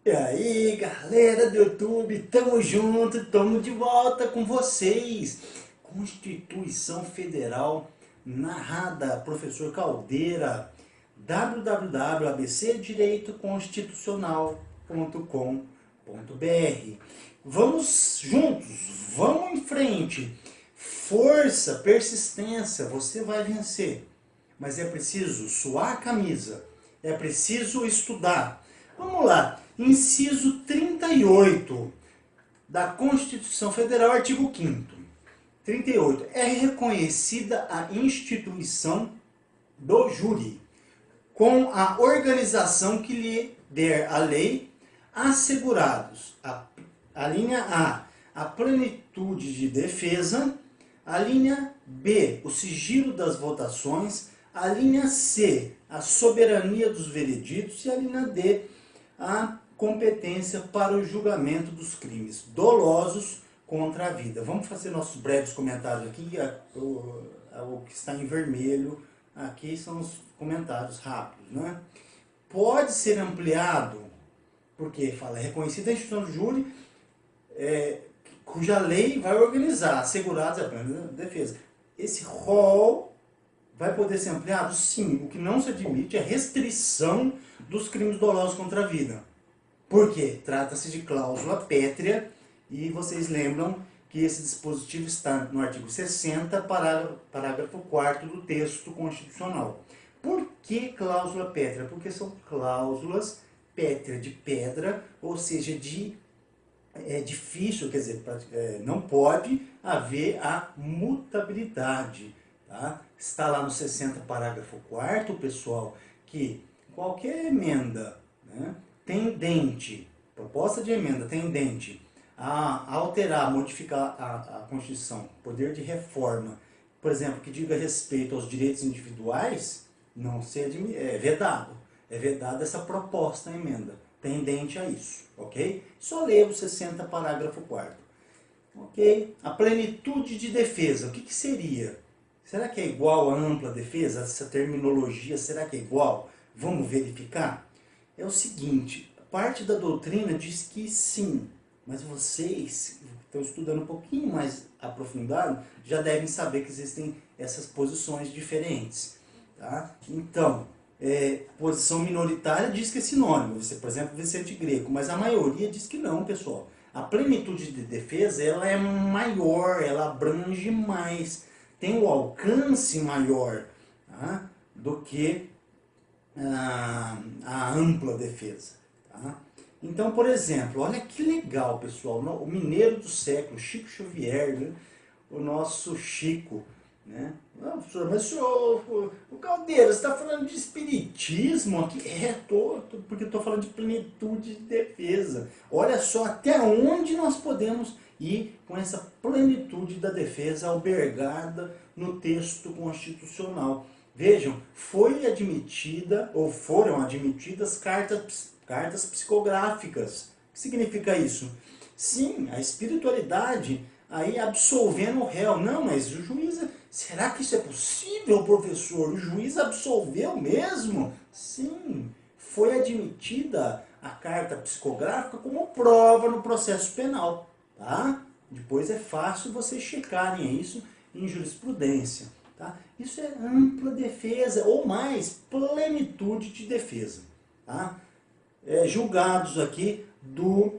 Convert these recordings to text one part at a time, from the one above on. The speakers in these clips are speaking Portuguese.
E aí, galera do YouTube, tamo junto, tamo de volta com vocês. Constituição Federal, narrada, professor Caldeira, www.abcdireitoconstitucional.com.br. Vamos juntos, vamos em frente. Força, persistência, você vai vencer. Mas é preciso suar a camisa, é preciso estudar. Vamos lá, inciso 38 da Constituição Federal, artigo 5º. 38. É reconhecida a instituição do júri, com a organização que lhe der a lei, assegurados a linha a plenitude de defesa, a linha B, o sigilo das votações, a linha C, a soberania dos vereditos e a linha D, a competência para o julgamento dos crimes dolosos contra a vida. Vamos fazer nossos breves comentários aqui. O que está em vermelho aqui são os comentários rápidos, né? Pode ser ampliado, porque fala, é reconhecida a instituição do júri, cuja lei vai organizar, assegurados a plena defesa. Esse rol vai poder ser ampliado? Sim. O que não se admite é restrição dos crimes dolosos contra a vida. Por quê? Trata-se de cláusula pétrea e vocês lembram que esse dispositivo está no artigo 60, parágrafo 4º do texto constitucional. Por que cláusula pétrea? Porque são cláusulas pétrea de pedra, ou seja, é difícil, quer dizer, não pode haver a mutabilidade. Tá? Está lá no 60, parágrafo 4º, pessoal, que qualquer emenda, né, tendente, proposta de emenda tendente a alterar, modificar a Constituição, poder de reforma, por exemplo, que diga respeito aos direitos individuais, não é vedado. É vedada essa proposta, emenda, tendente a isso, ok? Só leia o 60, parágrafo 4º. Ok? A plenitude de defesa, o que seria? Será que é igual a ampla defesa? Essa terminologia, será que é igual? Vamos verificar? É o seguinte, parte da doutrina diz que sim, mas vocês que estão estudando um pouquinho mais aprofundado já devem saber que existem essas posições diferentes. Tá? Então, posição minoritária diz que é sinônimo, você, por exemplo, Vicente Greco, mas a maioria diz que não, pessoal. A plenitude de defesa ela é maior, ela abrange mais, tem um alcance maior, tá, do que a ampla defesa. Tá? Então, por exemplo, olha que legal, pessoal, o mineiro do século, Chico Xavier, né? O nosso Chico, né? Não, professor, mas o Caldeira, você está falando de espiritismo aqui? Porque estou falando de plenitude de defesa. Olha só até onde nós podemos ir com essa plenitude da defesa albergada no texto constitucional. Vejam, foi admitida, ou foram admitidas cartas psicográficas. O que significa isso? Sim, a espiritualidade aí absolvendo o réu. Não, mas o juiz... Será que isso é possível, professor? O juiz absolveu mesmo? Sim, foi admitida a carta psicográfica como prova no processo penal. Tá? Depois é fácil vocês checarem isso em jurisprudência. Tá? Isso é ampla defesa, ou mais, plenitude de defesa. Tá? Julgados aqui do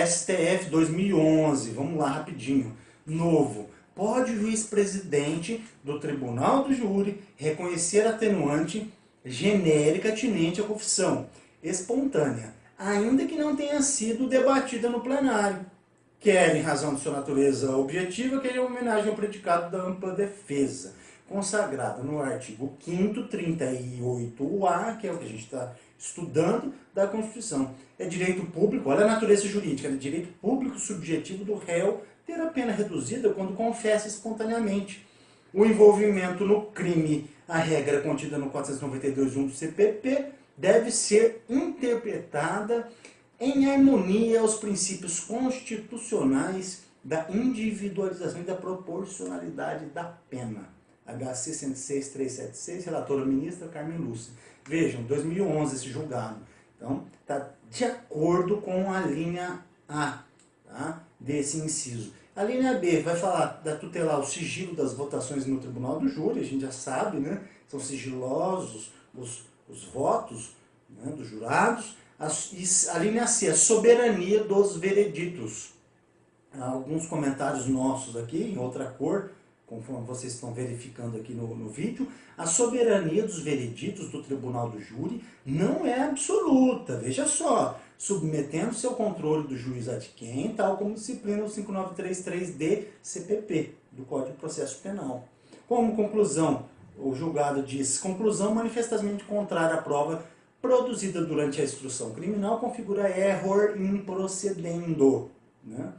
STF 2011, vamos lá rapidinho, novo. Pode o juiz-presidente do Tribunal do Júri reconhecer atenuante genérica atinente à confissão espontânea, ainda que não tenha sido debatida no plenário, quer em razão de sua natureza objetiva, quer em homenagem ao predicado da ampla defesa, consagrada no artigo 5º, 38A, que é o que a gente está estudando, da Constituição. É direito público, olha a natureza jurídica, é direito público subjetivo do réu ter a pena reduzida quando confessa espontaneamente. O envolvimento no crime, a regra contida no 492.1 do CPP, deve ser interpretada em harmonia aos princípios constitucionais da individualização e da proporcionalidade da pena. HC 106.376, relatora ministra Carmen Lúcia. Vejam, 2011 esse julgado. Então, está de acordo com a linha A, tá, desse inciso. A linha B vai falar da tutelar o sigilo das votações no tribunal do júri, a gente já sabe, né? São sigilosos os votos, né, dos jurados. A linha C, a soberania dos vereditos. Alguns comentários nossos aqui, em outra cor, conforme vocês estão verificando aqui no vídeo. A soberania dos vereditos do tribunal do júri não é absoluta, veja só, submetendo seu controle do juiz ad quem, tal como disciplina o 5933D CPP, do Código de Processo Penal. Como conclusão, o julgado diz: conclusão manifestamente contrária à prova produzida durante a instrução criminal configura error in procedendo, né?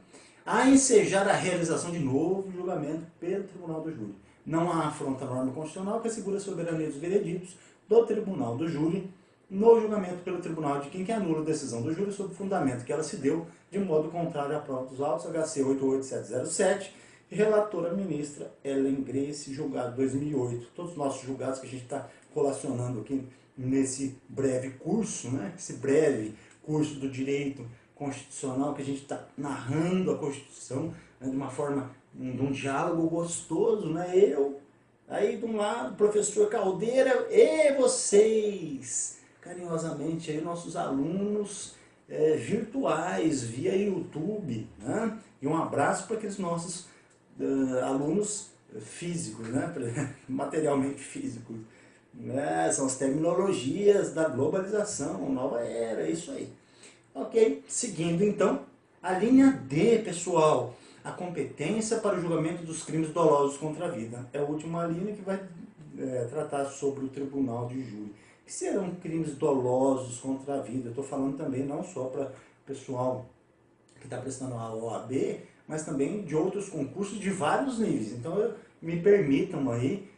A ensejar a realização de novo julgamento pelo Tribunal do Júri. Não há afronta à norma constitucional que assegura a soberania dos vereditos do Tribunal do Júri no julgamento pelo Tribunal de quem anula a decisão do júri sob fundamento que ela se deu de modo contrário à prova dos autos HC 88707, relatora ministra Ellen Grace, julgado 2008. Todos os nossos julgados que a gente está colacionando aqui nesse breve curso, né? Esse breve curso do direito constitucional, que a gente está narrando a Constituição, né, de uma forma, de um diálogo gostoso, né? Eu, aí de um lado, professor Caldeira, e vocês, carinhosamente, aí nossos alunos virtuais, via YouTube, né? E um abraço para aqueles nossos alunos físicos, né? Materialmente físicos. Né? São as terminologias da globalização, nova era, é isso aí. Ok, seguindo então, a linha D, pessoal, a competência para o julgamento dos crimes dolosos contra a vida. É a última linha que vai tratar sobre o tribunal de júri. O que serão crimes dolosos contra a vida? Eu estou falando também não só para o pessoal que está prestando a OAB, mas também de outros concursos de vários níveis. Então, me permitam aí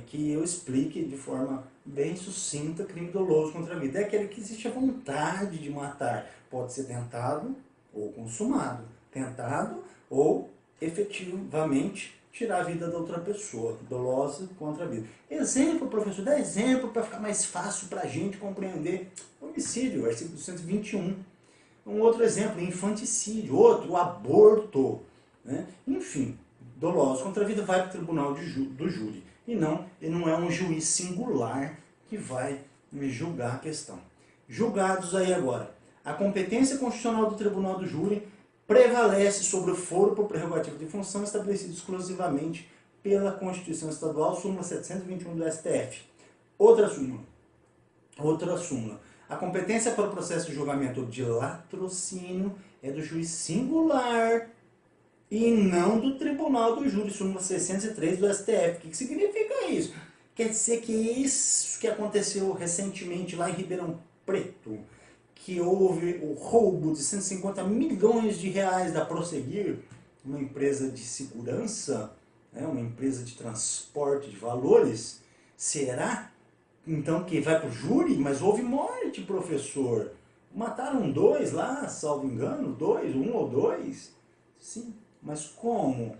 que eu explique de forma bem sucinta crime doloso contra a vida. É aquele que existe a vontade de matar. Pode ser tentado ou consumado. Tentado ou efetivamente tirar a vida da outra pessoa. Dolosa contra a vida. Exemplo, professor, dá exemplo para ficar mais fácil para a gente compreender. Homicídio, artigo 121. Um outro exemplo, infanticídio. Outro, o aborto. Né? Enfim, doloso contra a vida vai para o tribunal do júri. E não é um juiz singular que vai me julgar a questão. Julgados aí agora. A competência constitucional do tribunal do júri prevalece sobre o foro por prerrogativa de função estabelecido exclusivamente pela Constituição Estadual, súmula 721 do STF. Outra súmula. A competência para o processo de julgamento de latrocínio é do juiz singular e não do tribunal do júri, súmula 603 do STF. O que significa isso? Quer dizer que isso que aconteceu recentemente lá em Ribeirão Preto, que houve o roubo de 150 milhões de reais da Prosseguir, uma empresa de segurança, né, uma empresa de transporte de valores, será então que vai para o júri? Mas houve morte, professor. Mataram 2 lá, salvo engano, 2, 1 ou 2? Sim. Mas como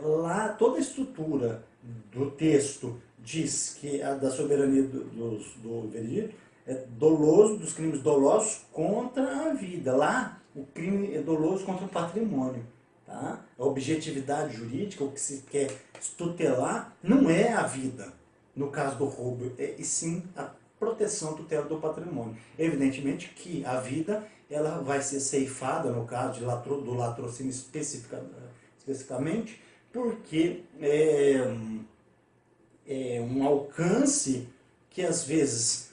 lá toda a estrutura do texto diz que a da soberania do veredito é doloso, dos crimes dolosos contra a vida. Lá o crime é doloso contra o patrimônio. Tá? A objetividade jurídica, o que se quer tutelar, não é a vida, no caso do roubo, e sim a proteção, tutela do patrimônio. Evidentemente que a vida ela vai ser ceifada, no caso do latrocínio especificamente, porque é um alcance que às vezes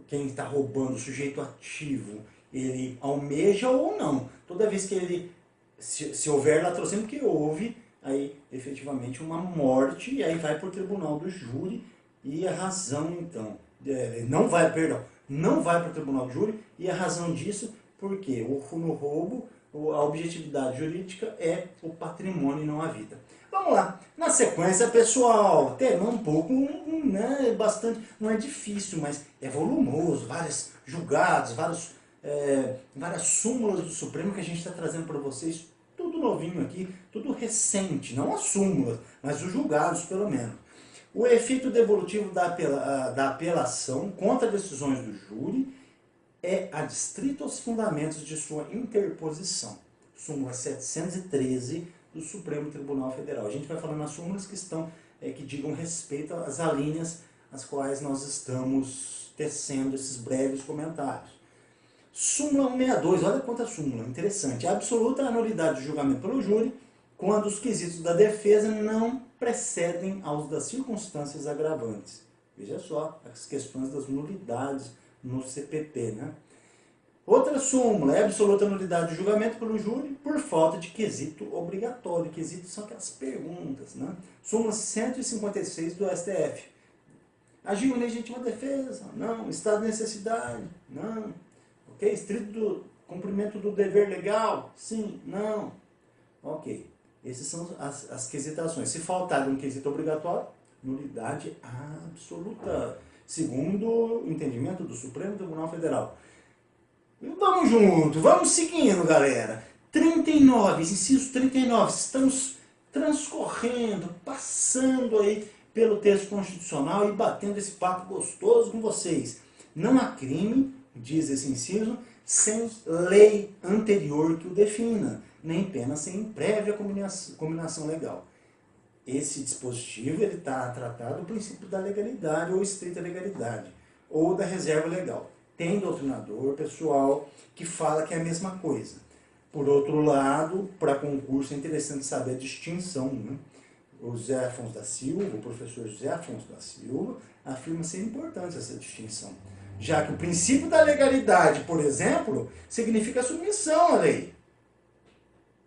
quem está roubando, o sujeito ativo, ele almeja ou não. Toda vez que ele, se houver latrocínio, que houve aí efetivamente uma morte, e aí vai para o tribunal do júri, e a razão então, não vai para o tribunal do júri, e a razão disso, porque no roubo, a objetividade jurídica é o patrimônio e não a vida. Vamos lá, na sequência, pessoal, tema um pouco, né, bastante, não é difícil, mas é volumoso, vários julgados, várias súmulas do Supremo que a gente está trazendo para vocês, tudo novinho aqui, tudo recente, não as súmulas, mas os julgados pelo menos. O efeito devolutivo da apelação contra decisões do júri é adstrito aos fundamentos de sua interposição. Súmula 713 do Supremo Tribunal Federal. A gente vai falando nas súmulas que que digam respeito às alíneas às quais nós estamos tecendo esses breves comentários. Súmula 162, olha quanta súmula, interessante. Absoluta anulidade de julgamento pelo júri quando os quesitos da defesa não precedem aos das circunstâncias agravantes. Veja só, as questões das nulidades no CPP, né? Outra súmula é absoluta nulidade de julgamento pelo júri por falta de quesito obrigatório. Quesitos são aquelas perguntas, né? Súmula 156 do STF. Agiu em legítima defesa? Não. Estado de necessidade? Não. Ok? Estrito do cumprimento do dever legal? Sim. Não. Ok. Essas são as quesitações. Se faltar um quesito obrigatório, nulidade absoluta, segundo o entendimento do Supremo Tribunal Federal. Vamos junto, vamos seguindo, galera. 39, inciso 39, estamos transcorrendo, passando aí pelo texto constitucional e batendo esse papo gostoso com vocês. Não há crime, diz esse inciso, sem lei anterior que o defina, nem pena sem prévia combinação legal. Esse dispositivo está tratado do princípio da legalidade ou estrita legalidade, ou da reserva legal. Tem doutrinador, pessoal, que fala que é a mesma coisa. Por outro lado, para concurso é interessante saber a distinção, né? O José Afonso da Silva, o professor José Afonso da Silva, afirma ser importante essa distinção. Já que o princípio da legalidade, por exemplo, significa submissão à lei.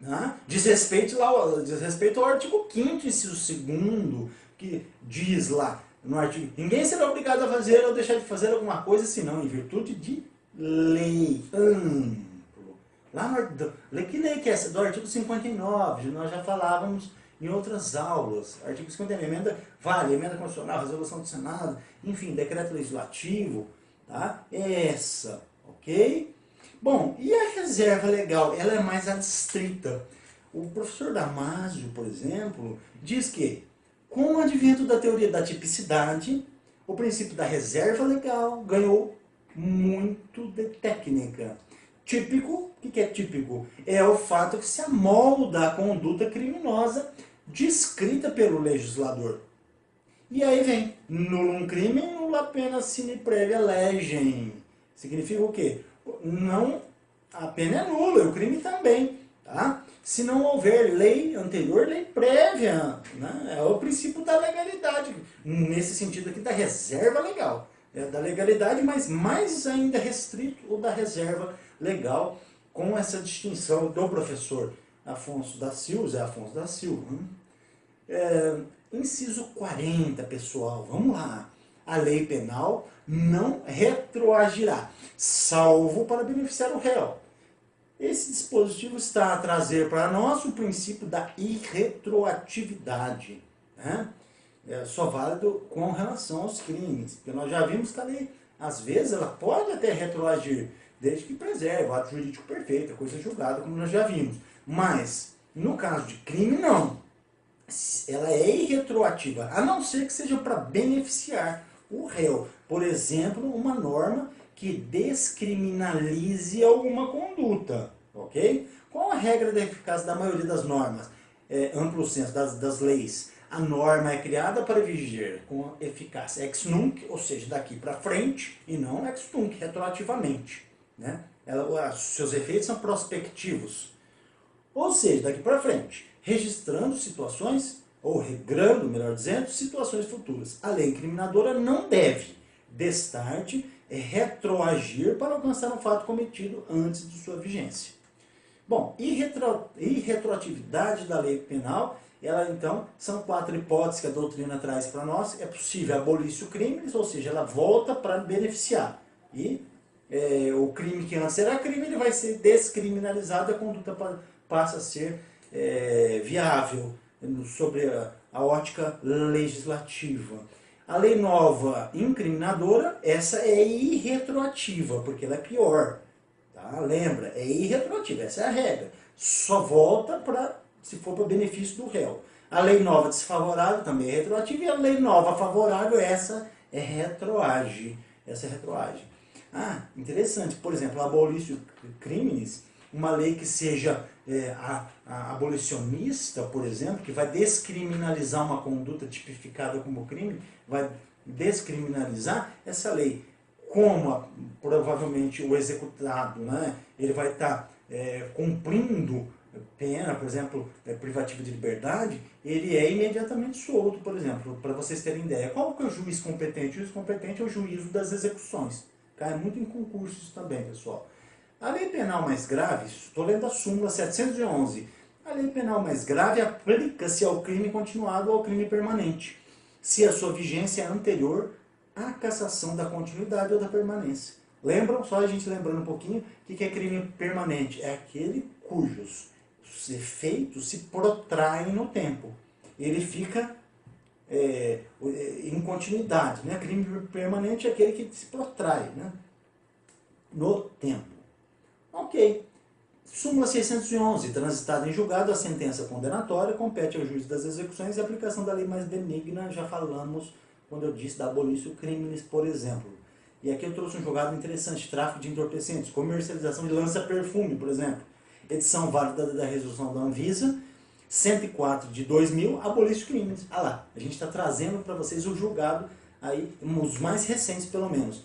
Né? Diz respeito ao artigo 5º, inciso 2º, que diz lá no artigo: ninguém será obrigado a fazer ou deixar de fazer alguma coisa, senão em virtude de lei. Lá no, que lei que é essa? Do artigo 59, nós já falávamos em outras aulas. Artigo 59, emenda constitucional, resolução do Senado, enfim, decreto legislativo, tá? Essa, ok? Bom, e a reserva legal? Ela é mais adstrita. O professor Damásio, por exemplo, diz que, com o advento da teoria da tipicidade, o princípio da reserva legal ganhou muito de técnica. Típico, o que é típico? É o fato que se amolda a conduta criminosa descrita pelo legislador. E aí vem, nullum crimen, nulla pena sine previa legem. Significa o quê? Não, a pena é nula, o crime também. Tá? Se não houver lei anterior, lei prévia. Né? É o princípio da legalidade. Nesse sentido aqui, da reserva legal. É da legalidade, mas mais ainda restrito o da reserva legal, com essa distinção do professor Afonso da Silva, Zé Afonso da Silva. Inciso 40, pessoal, vamos lá. A lei penal não retroagirá, salvo para beneficiar o réu. Esse dispositivo está a trazer para nós o princípio da irretroatividade, né? É só válido com relação aos crimes, porque nós já vimos que a lei, às vezes, ela pode até retroagir, desde que preserve o ato jurídico perfeito, a coisa julgada, como nós já vimos. Mas, no caso de crime, não. Ela é irretroativa, a não ser que seja para beneficiar o réu. Por exemplo, uma norma que descriminalize alguma conduta, ok? Qual a regra da eficácia da maioria das normas? Amplo senso das leis. A norma é criada para vigir com eficácia ex nunc, ou seja, daqui para frente, e não ex tunc, retroativamente. Né? Seus efeitos são prospectivos, ou seja, daqui para frente, registrando situações, ou regrando, melhor dizendo, situações futuras. A lei incriminadora não deve, destarte, retroagir para alcançar um fato cometido antes de sua vigência. Bom, irretroatividade da lei penal, ela então, são 4 hipóteses que a doutrina traz para nós. É possível abolir o crime, ou seja, ela volta para beneficiar. E o crime que antes era crime, ele vai ser descriminalizado, a conduta passa a ser viável sobre a ótica legislativa. A lei nova incriminadora, essa é irretroativa, porque ela é pior. Tá? Lembra, é irretroativa, essa é a regra. Só volta se for para benefício do réu. A lei nova desfavorável também é retroativa, e a lei nova favorável, essa é retroage. Essa é retroage. Ah, interessante. Por exemplo, abolício crimes, uma lei que seja abolicionista, por exemplo, que vai descriminalizar uma conduta tipificada como crime, vai descriminalizar essa lei. Como provavelmente o executado, né, ele vai estar cumprindo pena, por exemplo, privativa de liberdade, ele é imediatamente solto, por exemplo, para vocês terem ideia. Qual que é o juiz competente? O juiz competente é o juízo das execuções. Cai muito em concursos também, pessoal. A lei penal mais grave, estou lendo a súmula 711, a lei penal mais grave aplica-se ao crime continuado ou ao crime permanente, se a sua vigência é anterior à cassação da continuidade ou da permanência. Lembram? Só a gente lembrando um pouquinho, o que é crime permanente? É aquele cujos efeitos se protraem no tempo. Ele fica em continuidade. Né? Crime permanente é aquele que se protrai, né, no tempo. Ok. Súmula 611, transitada em julgado, a sentença condenatória compete ao juiz das execuções e a aplicação da lei mais benigna, já falamos quando eu disse da abolício crimes, por exemplo. E aqui eu trouxe um julgado interessante, tráfico de entorpecentes, comercialização de lança-perfume, por exemplo. Edição válida da resolução da Anvisa, 104 de 2000, abolício crimes. Ah lá, a gente está trazendo para vocês o julgado, aí, os mais recentes pelo menos.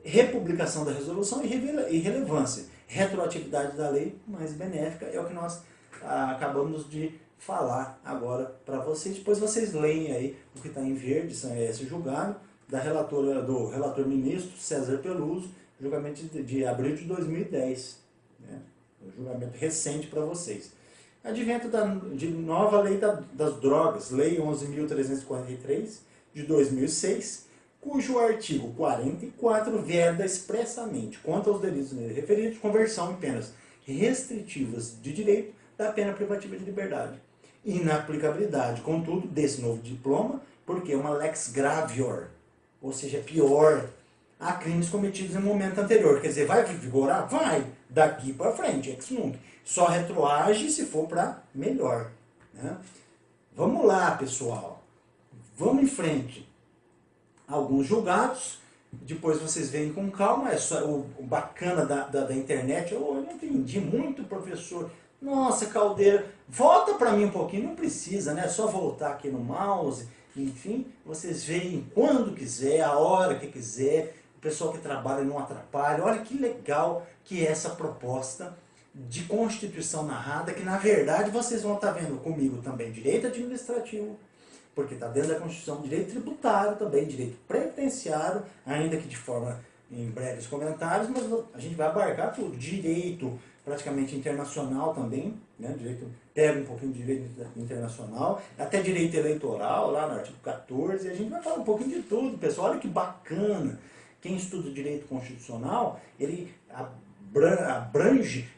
Republicação da resolução e relevância. Retroatividade da lei mais benéfica é o que nós acabamos de falar agora para vocês. Depois vocês leem aí o que está em verde, esse julgado do relator ministro César Peluso, julgamento de abril de 2010. Né? Um julgamento recente para vocês. Advento de nova lei das drogas, Lei 11.343 de 2006, cujo artigo 44 veda expressamente, quanto aos delitos nele referidos, conversão em penas restritivas de direito da pena privativa de liberdade. Inaplicabilidade, contudo, desse novo diploma, porque é uma lex gravior, ou seja, pior, a crimes cometidos em momento anterior. Quer dizer, vai vigorar? Vai, daqui para frente, ex nunc. Só retroage se for para melhor. Né? Vamos lá, pessoal. Vamos em frente. Alguns julgados, depois vocês veem com calma. É só o bacana da internet. Eu não entendi muito, professor. Nossa, Caldeira, volta para mim um pouquinho. Não precisa, né? É só voltar aqui no mouse. Enfim, vocês veem quando quiser, a hora que quiser. O pessoal que trabalha não atrapalha. Olha que legal que é essa proposta de Constituição narrada, que na verdade vocês vão estar vendo comigo também direito administrativo, porque está dentro da Constituição, direito tributário também, direito previdenciário, ainda que de forma em breves comentários, mas a gente vai abarcar tudo. Direito praticamente internacional também, né? Direito, pega um pouquinho de direito internacional, até direito eleitoral, lá no artigo 14, a gente vai falar um pouquinho de tudo, pessoal. Olha que bacana. Quem estuda direito constitucional, ele abrange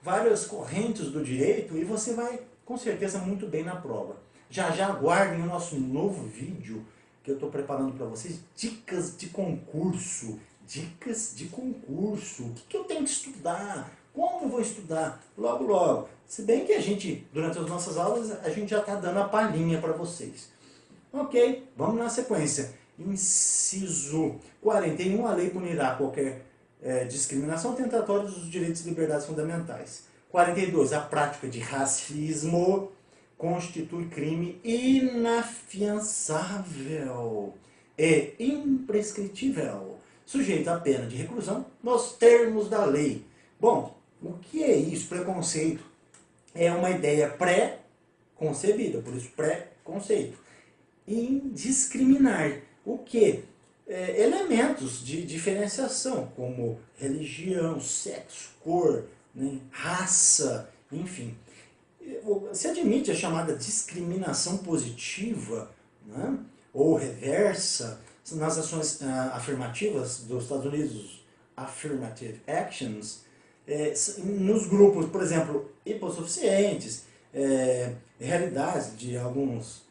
várias correntes do direito e você vai, com certeza, muito bem na prova. Já aguardem o nosso novo vídeo que eu estou preparando para vocês, dicas de concurso. Dicas de concurso. O que eu tenho que estudar? Como eu vou estudar? Logo, logo. Se bem que a gente, durante as nossas aulas, a gente já está dando a palhinha para vocês. Ok, vamos na sequência. Inciso 41, a lei punirá qualquer discriminação tentatória dos direitos e liberdades fundamentais. 42, a prática de racismo constitui crime inafiançável e imprescritível, sujeito à pena de reclusão nos termos da lei. Bom, o que é isso? Preconceito é uma ideia pré-concebida, por isso pré-conceito. Indiscriminar. O que? Elementos de diferenciação, como religião, sexo, cor, né, raça, enfim. Se admite a chamada discriminação positiva, né, ou reversa nas ações afirmativas dos Estados Unidos, affirmative actions, nos grupos, por exemplo, hipossuficientes, realidades de alguns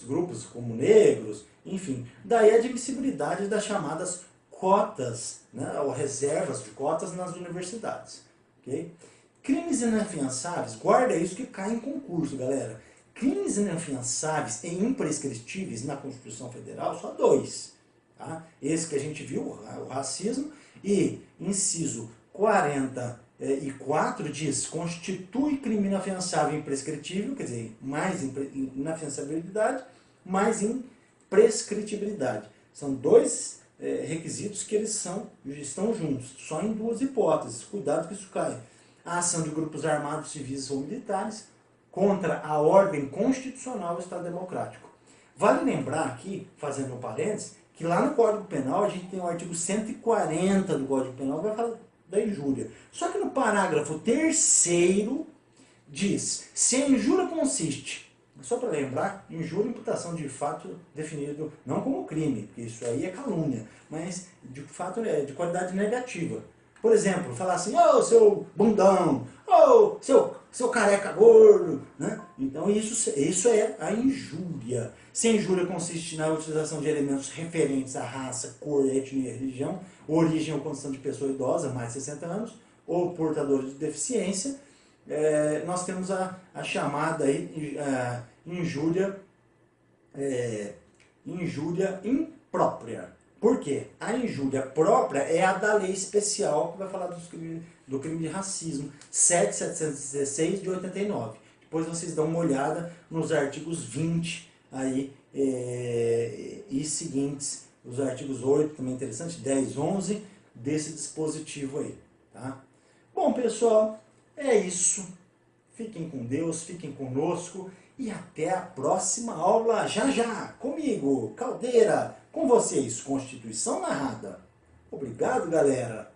grupos como negros, enfim. Daí a admissibilidade das chamadas cotas, né, ou reservas de cotas nas universidades. Okay? Crimes inafiançáveis, guarda isso que cai em concurso, galera. crimes inafiançáveis e imprescritíveis na Constituição Federal, só 2. Tá? Esse que a gente viu, o racismo, e inciso 44 diz, constitui crime inafiançável e imprescritível, quer dizer, mais inafiançabilidade, mais imprescritibilidade. São 2 requisitos que eles estão juntos, só em 2 hipóteses, cuidado que isso cai. A ação de grupos armados, civis ou militares contra a ordem constitucional do Estado Democrático. Vale lembrar aqui, fazendo um parênteses, que lá no Código Penal a gente tem o artigo 140 do Código Penal que vai falar da injúria. Só que no parágrafo 3º diz, se a injúria consiste, só para lembrar, injúria é imputação de fato definido não como crime, porque isso aí é calúnia, mas de fato é de qualidade negativa. Por exemplo, falar assim, ô seu bundão, ô seu careca gordo, né? Então isso é a injúria. Se a injúria consiste na utilização de elementos referentes à raça, cor, etnia, religião, origem ou condição de pessoa idosa, mais de 60 anos, ou portador de deficiência, nós temos a chamada injúria imprópria. Por quê? A injúria própria é a da lei especial que vai falar do crime de racismo, 7.716 de 89. Depois vocês dão uma olhada nos artigos 20 aí, e seguintes, os artigos 8, também interessante, 10, 11, desse dispositivo aí. Tá? Bom, pessoal, é isso. Fiquem com Deus, fiquem conosco e até a próxima aula, já, comigo, Caldeira, com vocês, Constituição Narrada. Obrigado, galera!